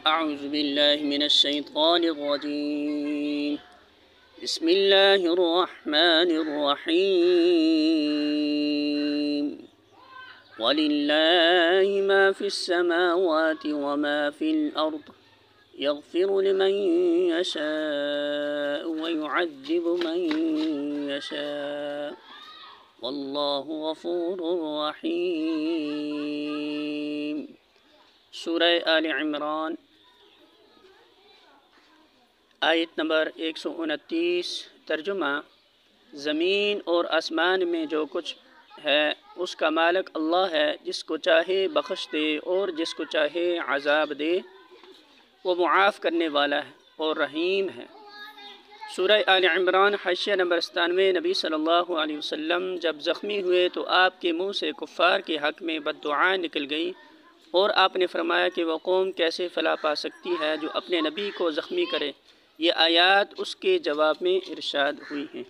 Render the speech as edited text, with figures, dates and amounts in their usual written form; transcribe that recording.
أعوذ بالله من الشيطان الرجيم بسم الله الرحمن الرحيم ولله ما في السماوات وما في الأرض يغفر لمن يشاء ويعذب من يشاء والله غفور رحيم۔ سورہ آل عمران آیت نمبر 129۔ ترجمہ: زمین اور آسمان میں جو کچھ ہے اس کا مالک اللہ ہے، جس کو چاہے بخش دے اور جس کو چاہے عذاب دے۔ وہ معاف کرنے والا ہے اور رحیم ہے۔ سورہ آل عمران حاشیہ نمبر 97۔ نبی صلی اللہ علیہ وسلم جب زخمی ہوئے تو آپ کے منہ سے کفار کے حق میں بد دعا نکل گئی، اور آپ نے فرمایا کہ وہ قوم کیسے فلاح پا سکتی ہے جو اپنے نبی کو زخمی کرے۔ یہ آیات اس کے جواب میں ارشاد ہوئی ہیں۔